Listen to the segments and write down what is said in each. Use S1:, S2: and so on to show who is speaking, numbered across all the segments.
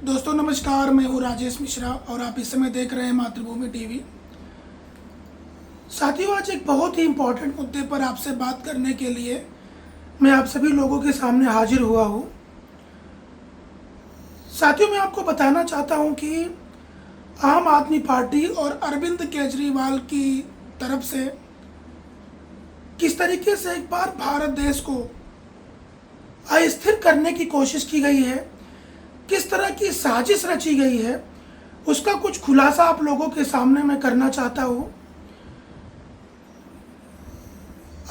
S1: दोस्तों नमस्कार, मैं हूँ राजेश मिश्रा और आप इस समय देख रहे हैं मातृभूमि टीवी। साथियों, आज एक बहुत ही इम्पोर्टेंट मुद्दे पर आपसे बात करने के लिए मैं आप सभी लोगों के सामने हाजिर हुआ हूँ। साथियों, मैं आपको बताना चाहता हूँ कि आम आदमी पार्टी और अरविंद केजरीवाल की तरफ से किस तरीके से एक बार भारत देश को अस्थिर करने की कोशिश की गई है, किस तरह की साजिश रची गई है, उसका कुछ खुलासा आप लोगों के सामने मैं करना चाहता हूँ।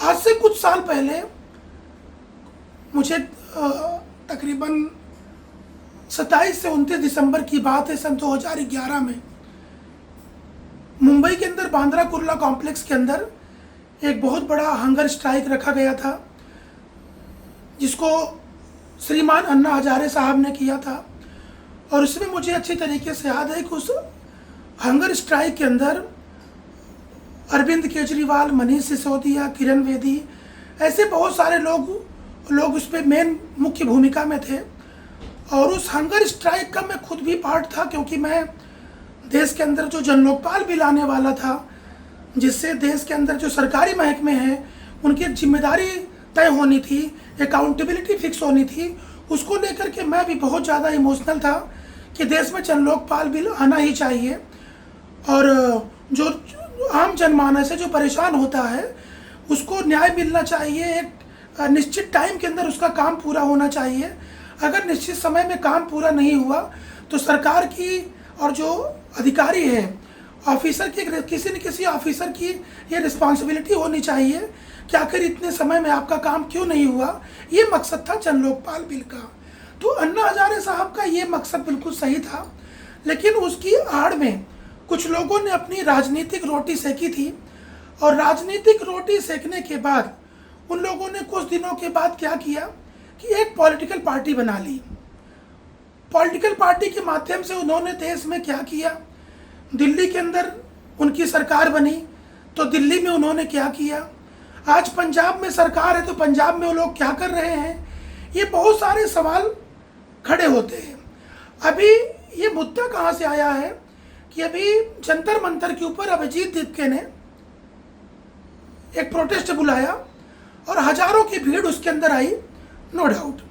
S1: आज से कुछ साल पहले मुझे तकरीबन 27 से 29 दिसंबर की बात है, सन 2011 में मुंबई के अंदर बांद्रा कुर्ला कॉम्प्लेक्स के अंदर एक बहुत बड़ा हंगर स्ट्राइक रखा गया था, जिसको श्रीमान अन्ना हजारे साहब ने किया था। और उसमें मुझे अच्छी तरीके से याद है कि उस हंगर स्ट्राइक के अंदर अरविंद केजरीवाल, मनीष सिसोदिया, किरण बेदी, ऐसे बहुत सारे लोग उस पर मेन मुख्य भूमिका में थे। और उस हंगर स्ट्राइक का मैं खुद भी पार्ट था, क्योंकि मैं देश के अंदर जो जन लोकपाल बिल आने वाला था, जिससे देश के अंदर जो सरकारी महकमे हैं उनकी जिम्मेदारी तय होनी थी, अकाउंटेबिलिटी फिक्स होनी थी, उसको लेकर के मैं भी बहुत ज़्यादा इमोशनल था कि देश में जन लोकपाल बिल आना ही चाहिए। और जो आम जनमानस है, जो परेशान होता है, उसको न्याय मिलना चाहिए, एक निश्चित टाइम के अंदर उसका काम पूरा होना चाहिए। अगर निश्चित समय में काम पूरा नहीं हुआ तो सरकार की और जो अधिकारी है, ऑफिसर की, किसी न किसी ऑफिसर की ये रिस्पॉन्सिबिलिटी होनी चाहिए कि आखिर इतने समय में आपका काम क्यों नहीं हुआ। ये मकसद था जन लोकपाल बिल का। तो अन्ना हजारे साहब का ये मकसद बिल्कुल सही था, लेकिन उसकी आड़ में कुछ लोगों ने अपनी राजनीतिक रोटी सेकी थी। और राजनीतिक रोटी सेकने के बाद उन लोगों ने कुछ दिनों के बाद क्या किया कि एक पॉलिटिकल पार्टी बना ली। पॉलिटिकल पार्टी के माध्यम से उन्होंने देश में क्या किया, दिल्ली के अंदर उनकी सरकार बनी, तो दिल्ली में उन्होंने क्या किया। आज पंजाब में सरकार है, तो पंजाब में वो लोग क्या कर रहे हैं, ये बहुत सारे सवाल खड़े होते हैं। अभी ये मुद्दा कहाँ से आया है कि अभी जंतर मंतर के ऊपर अभिजीत दीपके ने एक प्रोटेस्ट बुलाया और हजारों की भीड़ उसके अंदर आई, नो डाउट।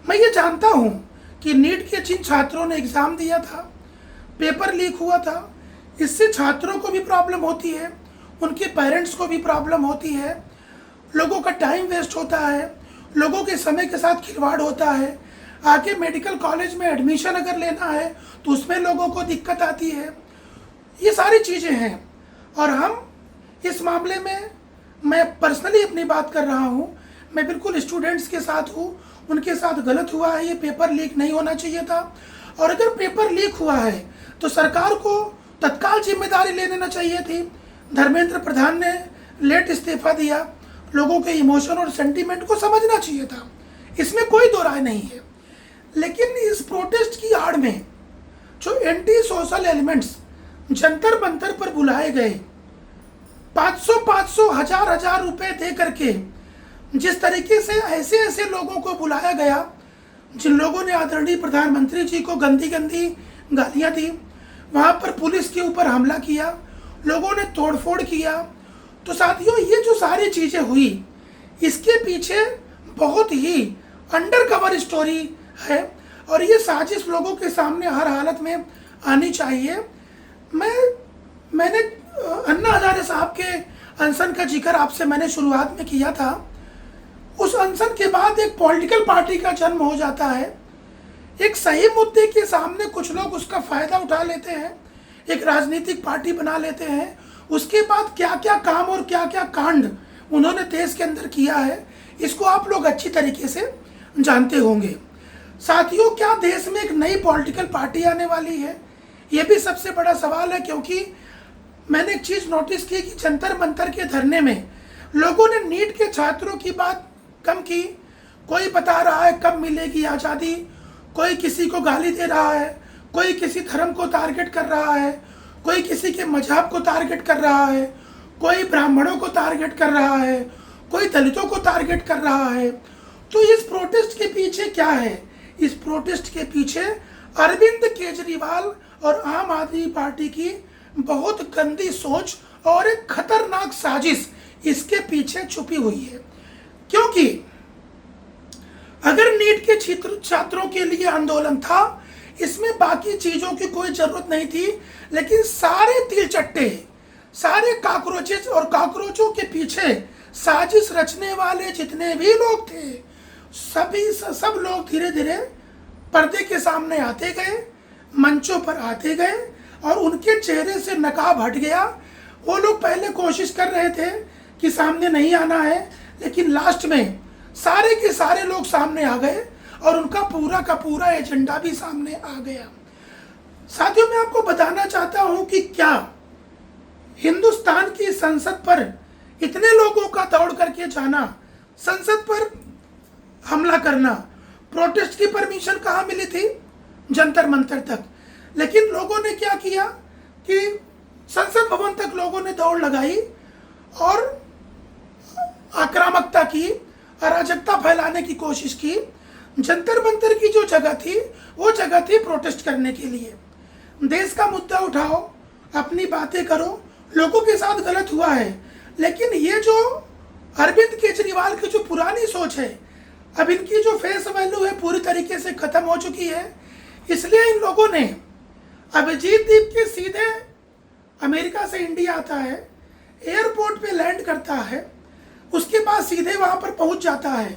S1: मैं ये जानता हूँ कि नीट के जिन छात्रों ने एग्ज़ाम दिया था, पेपर लीक हुआ था, इससे छात्रों को भी प्रॉब्लम होती है, उनके पेरेंट्स को भी प्रॉब्लम होती है, लोगों का टाइम वेस्ट होता है, लोगों के समय के साथ खिलवाड़ होता है। आगे मेडिकल कॉलेज में एडमिशन अगर लेना है तो उसमें लोगों को दिक्कत आती है। ये सारी चीज़ें हैं और हम इस मामले में, मैं पर्सनली अपनी बात कर रहा हूँ, मैं बिल्कुल स्टूडेंट्स के साथ हूँ, उनके साथ गलत हुआ है, ये पेपर लीक नहीं होना चाहिए था। और अगर पेपर लीक हुआ है तो सरकार को तत्काल जिम्मेदारी ले लेना चाहिए थी। धर्मेंद्र प्रधान ने लेट इस्तीफा दिया, लोगों के इमोशन और सेंटीमेंट को समझना चाहिए था, इसमें कोई दो राय नहीं है। लेकिन इस प्रोटेस्ट की आड़ में जो anti social elements Jantar Mantar पर बुलाए गए, 500 हजार रुपए दे करके जिस तरीके से ऐसे लोगों को बुलाया गया, जिन लोगों ने आदरणीय प्रधानमंत्री जी को गंदी गंदी गालियां दी, वहाँ पर पुलिस के ऊपर हमला किया, लोगों ने तोड़फोड़ किया। तो साथियों, ये जो सारी चीज़ें हुई, इसके पीछे बहुत ही अंडर कवर स्टोरी है और ये साजिश लोगों के सामने हर हालत में आनी चाहिए। मैंने अन्ना हजारे साहब के अनशन का जिक्र आपसे मैंने शुरुआत में किया था। उस अनशन के बाद एक पॉलिटिकल पार्टी का जन्म हो जाता है। एक सही मुद्दे के सामने कुछ लोग उसका फ़ायदा उठा लेते हैं, एक राजनीतिक पार्टी बना लेते हैं। उसके बाद क्या क्या काम और क्या क्या कांड उन्होंने देश के अंदर किया है, इसको आप लोग अच्छी तरीके से जानते होंगे। साथियों, क्या देश में एक नई पॉलिटिकल पार्टी आने वाली है, ये भी सबसे बड़ा सवाल है। क्योंकि मैंने एक चीज़ नोटिस की कि जंतर मंतर के धरने में लोगों ने नीट के छात्रों की बात कम की। कोई बता रहा है कब मिलेगी आज़ादी, कोई किसी को गाली दे रहा है, कोई किसी धर्म को टारगेट कर रहा है, कोई किसी के मजहब को टारगेट कर रहा है, कोई ब्राह्मणों को टारगेट कर रहा है, कोई दलितों को टारगेट कर रहा है। तो इस प्रोटेस्ट के पीछे क्या है? इस प्रोटेस्ट के पीछे अरविंद केजरीवाल और आम आदमी पार्टी की बहुत गंदी सोच और एक खतरनाक साजिश इसके पीछे छुपी हुई है। क्योंकि अगर नीट के छात्रों के लिए आंदोलन था, इसमें बाकी चीजों की कोई जरूरत नहीं थी, लेकिन सारे तिलचट्टे, सारे काकरोचेस और काकरोचों के पीछे साजिश रचने वाले जितने भी लोग थे, सब लोग धीरे धीरे पर्दे के सामने आते गए, मंचों पर आते गए और उनके चेहरे से नकाब हट गया। वो लोग पहले कोशिश कर रहे थे कि सामने नहीं आना है, लेकिन लास्ट में सारे के सारे लोग सामने आ गए और उनका पूरा का पूरा एजेंडा भी सामने आ गया। साथियों, मैं आपको बताना चाहता हूं कि क्या हिंदुस्तान की संसद पर इतने लोगों का दौड़ करके जाना, संसद पर हमला करना, प्रोटेस्ट की परमिशन कहाँ मिली थी? जंतर मंतर तक। लेकिन लोगों ने क्या किया कि संसद भवन तक लोगों ने दौड़ लगाई और आक्रामकता की, अराजकता फैलाने की कोशिश की। जंतर मंतर की जो जगह थी, वो जगह थी प्रोटेस्ट करने के लिए। देश का मुद्दा उठाओ, अपनी बातें करो, लोगों के साथ गलत हुआ है, लेकिन ये जो अरविंद केजरीवाल की जो पुरानी सोच है, अब इनकी जो फेस वैल्यू है पूरी तरीके से खत्म हो चुकी है। इसलिए इन लोगों ने अभिजीत दीप के सीधे अमेरिका से इंडिया आता है, एयरपोर्ट पे लैंड करता है, उसके बाद सीधे वहाँ पर पहुँच जाता है।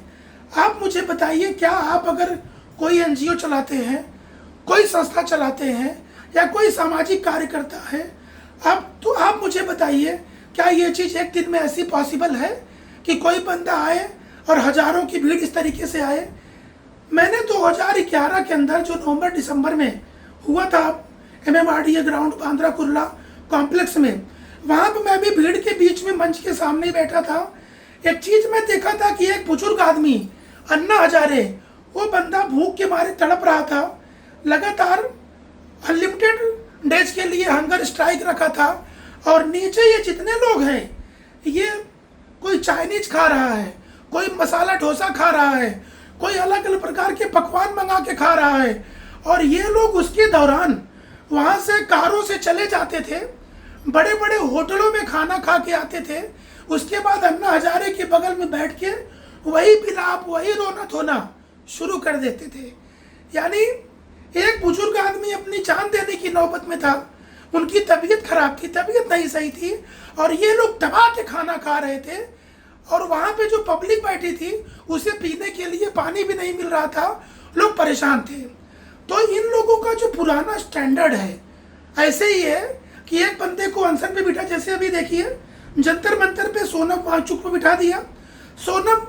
S1: आप मुझे बताइए, क्या आप अगर कोई एनजीओ चलाते हैं, कोई संस्था चलाते हैं या कोई सामाजिक कार्य करता है, तो आप मुझे बताइए, क्या ये चीज़ एक दिन में ऐसी पॉसिबल है कि कोई बंदा आए और हजारों की भीड़ इस तरीके से आए? मैंने 2011 के अंदर जो नवंबर दिसंबर में हुआ था MMRDA ground Bandra Kurla complex में, वहाँ पर मैं भी भीड़ के बीच में मंच के सामने बैठा था। एक चीज़ मैं देखा था कि एक बुजुर्ग आदमी, अन्ना हजारे, वो बंदा भूख के मारे तड़प रहा था। लगातार अनलिमिटेड डेज के लिए हंगर स्ट्राइक रखा था और नीचे ये जितने लोग हैं, ये कोई चाइनीज खा रहा है, कोई मसाला डोसा खा रहा है, कोई अलग अलग प्रकार के पकवान मंगा के खा रहा है। और ये लोग उसके दौरान वहाँ से कारों से चले जाते थे, बड़े बड़े होटलों में खाना खा के आते थे, उसके बाद अन्ना हजारे के बगल में बैठ के वही बिलाप, वही रोना धोना शुरू कर देते थे। यानी एक बुजुर्ग आदमी अपनी जान देने की नौबत में था, उनकी तबीयत खराब थी, तबीयत नहीं सही थी, और ये लोग दबा के खाना खा रहे थे। और वहाँ पे जो पब्लिक बैठी थी, उसे पीने के लिए पानी भी नहीं मिल रहा था, लोग परेशान थे। तो इन लोगों का जो पुराना स्टैंडर्ड है, ऐसे ही है कि एक बंदे को अनशन पे बिठा, जैसे अभी देखिए जंतर मंतर पे सोनम वांगचुक को बिठा दिया। सोनम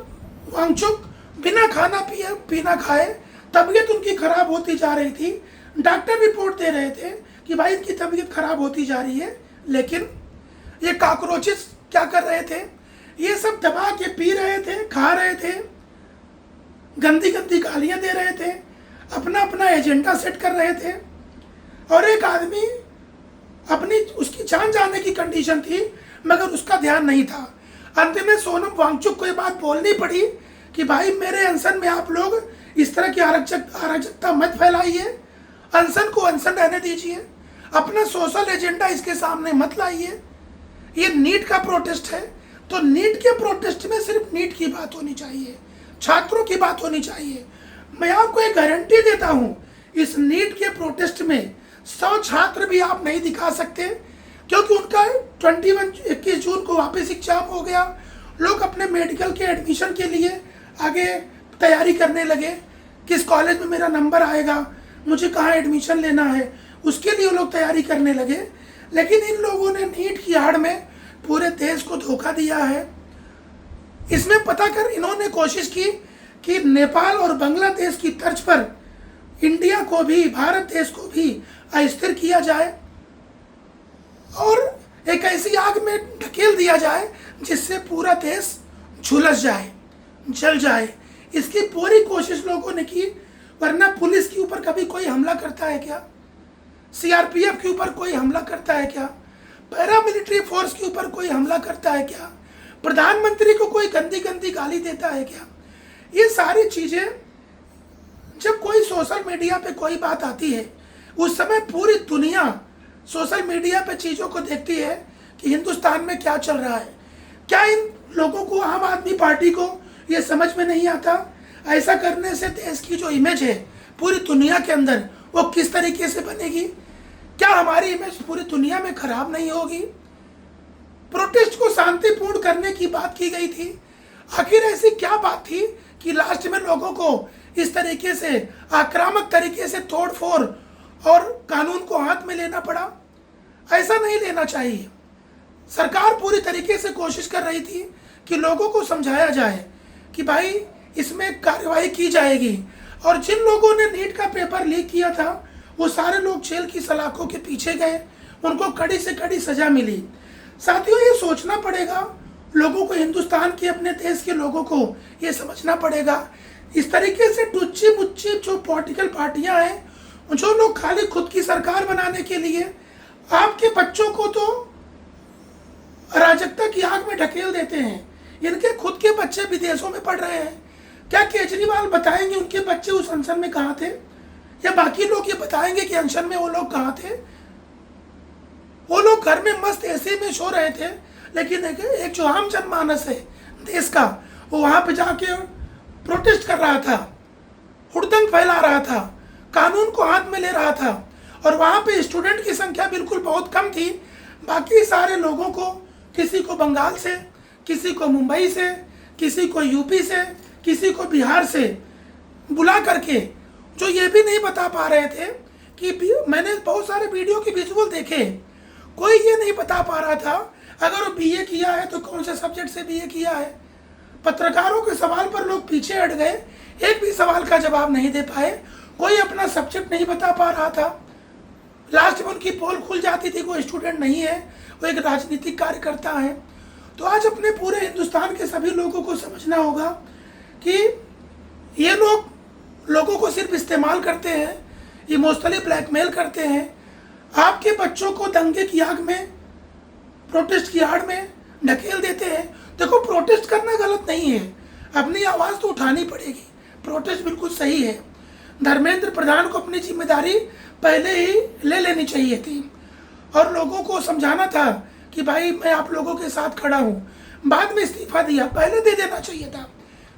S1: वांगचुक बिना खाना पीना खाए तबीयत उनकी खराब होती जा रही थी। डॉक्टर रिपोर्ट दे रहे थे कि भाई इनकी तबीयत खराब होती जा रही है, लेकिन ये काकरोचेस क्या कर रहे थे? ये सब दबा के पी रहे थे, खा रहे थे, गंदी गंदी गालियां दे रहे थे, अपना अपना एजेंडा सेट कर रहे थे। और एक आदमी अपनी, उसकी जान जाने की कंडीशन थी, मगर उसका ध्यान नहीं था। अंत में सोनम वांगचुक को ये बात बोलनी पड़ी कि भाई मेरे अनशन में आप लोग इस तरह की अराजकता मत फैलाइए, अनशन को अनशन रहने दीजिए, अपना सोशल एजेंडा इसके सामने मत लाइए। ये नीट का प्रोटेस्ट है, तो नीट के प्रोटेस्ट में सिर्फ नीट की बात होनी चाहिए, छात्रों की बात होनी चाहिए। मैं आपको एक गारंटी देता हूं, इस नीट के प्रोटेस्ट में 100 छात्र भी आप नहीं दिखा सकते, क्योंकि उनका 21 जून को वापस एग्जाम हो गया। लोग अपने मेडिकल के एडमिशन के लिए आगे तैयारी करने लगे, किस कॉलेज में मेरा नंबर आएगा, मुझे कहाँ एडमिशन लेना है, उसके लिए लोग तैयारी करने लगे। लेकिन इन लोगों ने नीट की आड़ में पूरे देश को धोखा दिया है। इसमें पता कर इन्होंने कोशिश की कि नेपाल और बांग्लादेश की तर्ज पर इंडिया को भी, भारत देश को भी अस्थिर किया जाए और एक ऐसी आग में ढकेल दिया जाए जिससे पूरा देश झुलस जाए, जल जाए। इसकी पूरी कोशिश लोगों ने की। वरना पुलिस के ऊपर कभी कोई हमला करता है क्या? सीआरपीएफ के ऊपर कोई हमला करता है क्या? पैरामिलिट्री फोर्स के ऊपर कोई हमला करता है क्या? प्रधानमंत्री को कोई गंदी गंदी गाली देता है क्या? ये सारी चीज़ें जब कोई सोशल मीडिया पे कोई बात आती है, उस समय पूरी दुनिया सोशल मीडिया पे चीज़ों को देखती है कि हिंदुस्तान में क्या चल रहा है। क्या इन लोगों को, आम आदमी पार्टी को ये समझ में नहीं आता? ऐसा करने से देश की जो इमेज है पूरी दुनिया के अंदर, वो किस तरीके से बनेगी? क्या हमारी इमेज पूरी दुनिया में खराब नहीं होगी? प्रोटेस्ट को शांतिपूर्ण करने की बात की गई थी। आखिर ऐसी क्या बात थी कि लास्ट में लोगों को इस तरीके से आक्रामक तरीके से तोड़फोड़ और कानून को हाथ में लेना पड़ा? ऐसा नहीं लेना चाहिए। सरकार पूरी तरीके से कोशिश कर रही थी कि लोगों को समझाया जाए कि भाई इसमें कार्रवाई की जाएगी, और जिन लोगों ने नीट का पेपर लीक किया था वो सारे लोग जेल की सलाखों के पीछे गए, उनको कड़ी से कड़ी सजा मिली। साथियों, ये सोचना पड़ेगा लोगों को, हिंदुस्तान के अपने देश के लोगों को ये समझना पड़ेगा। इस तरीके से टुच्ची मुच्ची जो पॉलिटिकल पार्टियां हैं, जो लोग खाली खुद की सरकार बनाने के लिए आपके बच्चों को तो अराजकता की आग में ढकेल देते हैं। इनके खुद के बच्चे विदेशों में पढ़ रहे हैं। क्या केजरीवाल बताएंगे उनके बच्चे उस अनशन में कहाँ थे, या बाकी लोग ये बताएंगे कि अनशन में वो लोग कहाँ थे? वो लोग घर में मस्त एसी में सो रहे थे, लेकिन एक जो आम जनमानस है देश का, वो वहाँ पे जाके प्रोटेस्ट कर रहा था, हुड़दंग फैला रहा था, कानून को हाथ में ले रहा था। और वहाँ पे स्टूडेंट की संख्या बिल्कुल बहुत कम थी। बाकी सारे लोगों को, किसी को बंगाल से, किसी को मुंबई से, किसी को यूपी से, किसी को बिहार से बुला करके, जो ये भी नहीं बता पा रहे थे कि, मैंने बहुत सारे वीडियो के विजुअल देखे, कोई ये नहीं बता पा रहा था अगर वो बीए किया है तो कौन से सब्जेक्ट से बीए किया है। पत्रकारों के सवाल पर लोग पीछे हट गए, एक भी सवाल का जवाब नहीं दे पाए, कोई अपना सब्जेक्ट नहीं बता पा रहा था। लास्ट में उनकी पोल खुल जाती थी, कोई स्टूडेंट नहीं है, वो एक राजनीतिक कार्यकर्ता है। तो आज अपने पूरे हिंदुस्तान के सभी लोगों को समझना होगा कि ये लोग लोगों को सिर्फ इस्तेमाल करते हैं, इमोशनली ब्लैकमेल करते हैं, आपके बच्चों को दंगे की आग में, प्रोटेस्ट की आड़ में ढकेल देते हैं। देखो, प्रोटेस्ट करना गलत नहीं है, अपनी आवाज़ तो उठानी पड़ेगी, प्रोटेस्ट बिल्कुल सही है। धर्मेंद्र प्रधान को अपनी जिम्मेदारी पहले ही ले लेनी चाहिए थी और लोगों को समझाना था कि भाई मैं आप लोगों के साथ खड़ा हूँ। बाद में इस्तीफा दिया, पहले दे देना चाहिए था।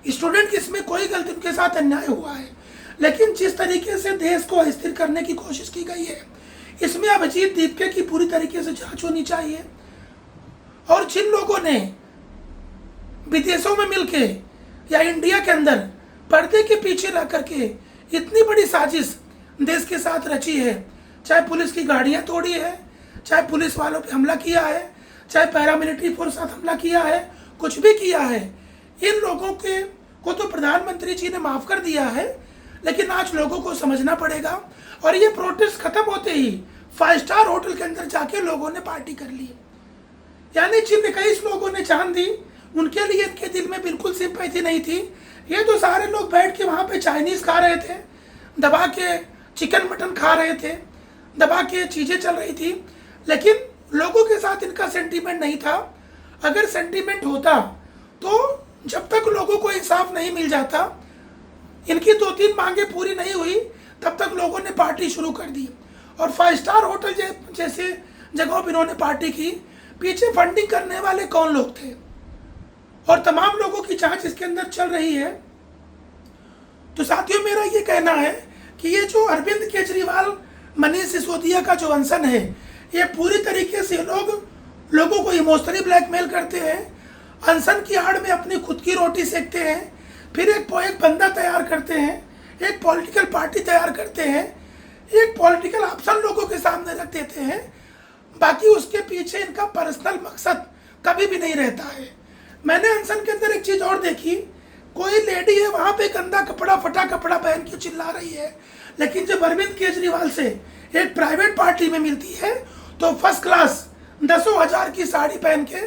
S1: स्टूडेंट की इसमें कोई गलती, उनके साथ अन्याय हुआ है, लेकिन जिस तरीके से देश को अस्थिर करने की कोशिश की गई है, इसमें अभिजीत दीपके की पूरी तरीके से जांच होनी चाहिए। और जिन लोगों ने विदेशों में मिलके या इंडिया के अंदर पर्दे के पीछे रह करके इतनी बड़ी साजिश देश के साथ रची है, चाहे पुलिस की गाड़ियां तोड़ी है, चाहे पुलिस वालों पे हमला किया है, चाहे पैरामिलिट्री फोर्स साथ हमला किया है, कुछ भी किया है, इन लोगों को तो प्रधानमंत्री जी ने माफ़ कर दिया है, लेकिन आज लोगों को समझना पड़ेगा। और ये प्रोटेस्ट खत्म होते ही 5 स्टार होटल के अंदर जाके लोगों ने पार्टी कर ली। यानी जिन 21 लोगों ने जान दी, उनके लिए इनके दिल में बिल्कुल सिंपैथी नहीं थी। ये तो सारे लोग बैठ के वहाँ पे चाइनीज़ खा रहे थे, दबा के चिकन मटन खा रहे थे, दबा के चीज़ें चल रही थी, लेकिन लोगों के साथ इनका सेंटीमेंट नहीं था। अगर सेंटीमेंट होता तो जब तक लोगों को इंसाफ नहीं मिल जाता, इनकी 2-3 मांगे पूरी नहीं हुई, तब तक लोगों ने पार्टी शुरू कर दी। और 5 स्टार होटल जैसे जगहों पर इन्होंने पार्टी की, पीछे फंडिंग करने वाले कौन लोग थे, और तमाम लोगों की जांच इसके अंदर चल रही है। तो साथियों, मेरा ये कहना है कि ये जो अरविंद केजरीवाल, मनीष सिसोदिया का जो अनशन है, ये पूरी तरीके से लोगों को इमोशनली ब्लैकमेल करते हैं, अनशन की आड़ में अपनी खुद की रोटी सेकते हैं, फिर एक बंदा तैयार करते हैं, एक पॉलिटिकल पार्टी तैयार करते हैं, एक पॉलिटिकल ऑप्शन लोगों के सामने रख देते हैं। बाकी उसके पीछे इनका पर्सनल मकसद कभी भी नहीं रहता है। मैंने अनशन के अंदर एक चीज़ और देखी, कोई लेडी है वहाँ पे गंदा कपड़ा, फटा कपड़ा पहन के चिल्ला रही है, लेकिन जब अरविंद केजरीवाल से एक प्राइवेट पार्टी में मिलती है तो फर्स्ट क्लास 10,000 की साड़ी पहन के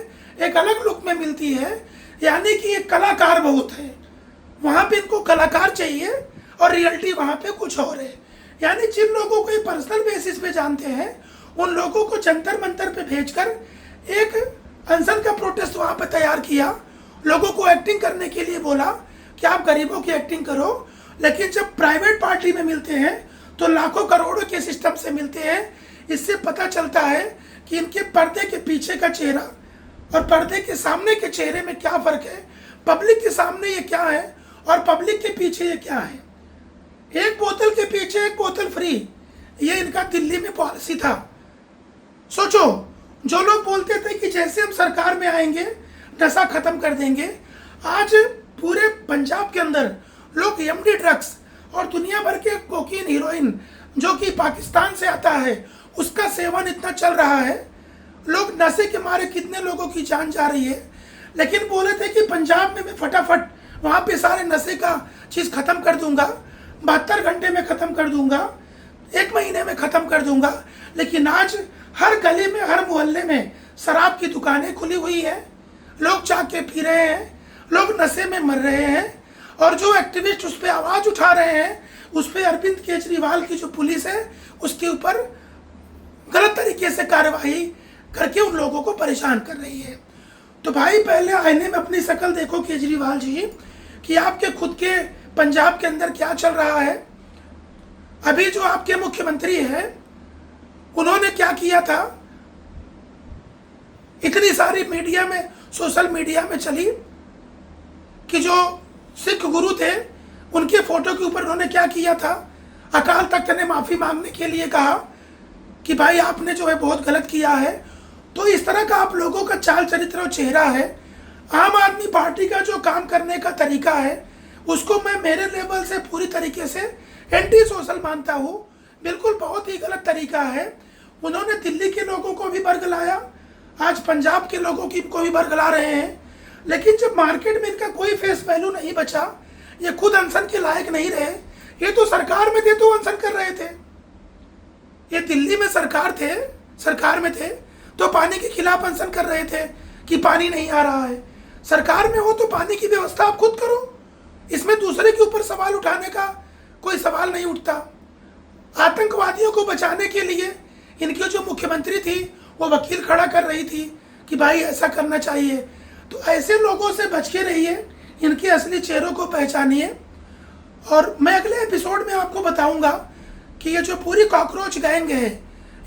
S1: एक अलग लुक में मिलती है। यानी कि एक कलाकार बहुत है, वहाँ पे इनको कलाकार चाहिए और रियलिटी वहाँ पे कुछ और है। यानी जिन लोगों को ये पर्सनल बेसिस पे जानते हैं, उन लोगों को जंतर मंतर पे भेजकर एक अनशन का प्रोटेस्ट वहाँ पे तैयार किया, लोगों को एक्टिंग करने के लिए बोला कि आप गरीबों की एक्टिंग करो, लेकिन जब प्राइवेट पार्टी में मिलते हैं तो लाखों करोड़ों के सिस्टम से मिलते हैं। इससे पता चलता है कि इनके पर्दे के पीछे का चेहरा और पर्दे के सामने के चेहरे में क्या फर्क है, पब्लिक के सामने ये क्या है और पब्लिक के पीछे ये क्या है। एक बोतल के पीछे एक बोतल फ्री, ये इनका दिल्ली में पॉलिसी था। सोचो, जो लोग बोलते थे कि जैसे हम सरकार में आएंगे नशा खत्म कर देंगे, आज पूरे पंजाब के अंदर लोग एमडी ड्रग्स और दुनिया भर के कोकीन, हीरोइन जो कि पाकिस्तान से आता है, उसका सेवन इतना चल रहा है। लोग नशे के मारे कितने लोगों की जान जा रही है। लेकिन बोले थे कि पंजाब में मैं फटाफट वहाँ पे सारे नशे का चीज़ ख़त्म कर दूंगा, 72 घंटे में ख़त्म कर दूंगा, 1 महीने में ख़त्म कर दूंगा। लेकिन आज हर गली में, हर मोहल्ले में शराब की दुकानें खुली हुई है, लोग चाक के पी रहे हैं, लोग नशे में मर रहे हैं। और जो एक्टिविस्ट उस पर आवाज़ उठा रहे हैं, उस पर अरविंद केजरीवाल की जो पुलिस है उसके ऊपर गलत तरीके से कार्रवाई करके उन लोगों को परेशान कर रही है। तो भाई, पहले आईने में अपनी शक्ल देखो केजरीवाल जी, कि आपके खुद के पंजाब के अंदर क्या चल रहा है। अभी जो आपके मुख्यमंत्री हैं, उन्होंने क्या किया था, इतनी सारी मीडिया में, सोशल मीडिया में चली कि जो सिख गुरु थे उनके फोटो के ऊपर उन्होंने क्या किया था, अकाल तख्त ने माफ़ी मांगने के लिए कहा कि भाई आपने जो है बहुत गलत किया है। तो इस तरह का आप लोगों का चाल चरित्र और चेहरा है। आम आदमी पार्टी का जो काम करने का तरीका है उसको मैं मेरे लेवल से पूरी तरीके से एंटी सोशल मानता हूँ। बिल्कुल बहुत ही गलत तरीका है। उन्होंने दिल्ली के लोगों को भी बरगलाया, आज पंजाब के लोगों की को भी बरगला रहे हैं। लेकिन जब मार्केट में इनका कोई फेस वैल्यू नहीं बचा, ये खुद अनशन के लायक नहीं रहे। ये तो सरकार में थे तो अनशन कर रहे थे, ये दिल्ली में सरकार में थे तो पानी के खिलाफ अनशन कर रहे थे कि पानी नहीं आ रहा है। सरकार में हो तो पानी की व्यवस्था आप खुद करो, इसमें दूसरे के ऊपर सवाल उठाने का कोई सवाल नहीं उठता। आतंकवादियों को बचाने के लिए इनकी जो मुख्यमंत्री थी वो वकील खड़ा कर रही थी कि भाई ऐसा करना चाहिए। तो ऐसे लोगों से बच के रहिए, इनके असली चेहरों को पहचानिए। और मैं अगले एपिसोड में आपको बताऊंगा कि ये जो पूरी कॉकरोच गैंग है,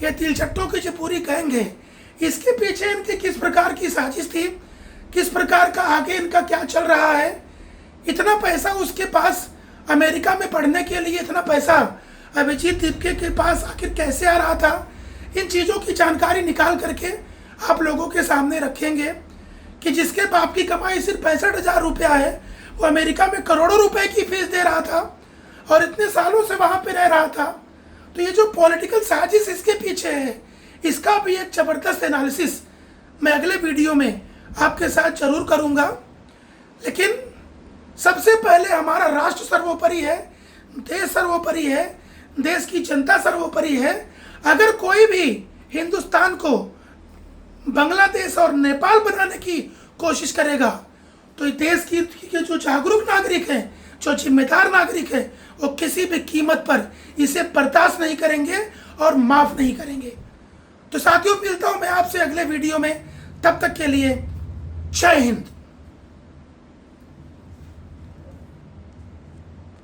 S1: ये तिलचट्टों की जो पूरी गैंग है, इसके पीछे इनकी किस प्रकार की साजिश थी, किस प्रकार का आगे इनका क्या चल रहा है। इतना पैसा उसके पास अमेरिका में पढ़ने के लिए, इतना पैसा अभिजीत दीपके के पास आखिर कैसे आ रहा था, इन चीज़ों की जानकारी निकाल करके आप लोगों के सामने रखेंगे कि जिसके बाप की कमाई सिर्फ 65,000 रुपया है, वो अमेरिका में करोड़ों रुपए की फीस दे रहा था और इतने सालों से वहाँ पे रह रहा था। तो ये जो पॉलिटिकल साजिश इसके पीछे है, इसका भी एक ज़बरदस्त एनालिसिस मैं अगले वीडियो में आपके साथ जरूर करूँगा। लेकिन सबसे पहले हमारा राष्ट्र सर्वोपरि है, देश सर्वोपरि है, देश की जनता सर्वोपरि है। अगर कोई भी हिंदुस्तान को बांग्लादेश और नेपाल बनाने की कोशिश करेगा तो देश की जो जागरूक नागरिक हैं, जो जिम्मेदार नागरिक हैं, वो किसी भी कीमत पर इसे बर्दाश्त नहीं करेंगे और माफ़ नहीं करेंगे। तो साथियों, मिलता हूँ मैं आपसे अगले वीडियो में। तब तक के लिए जय हिंद।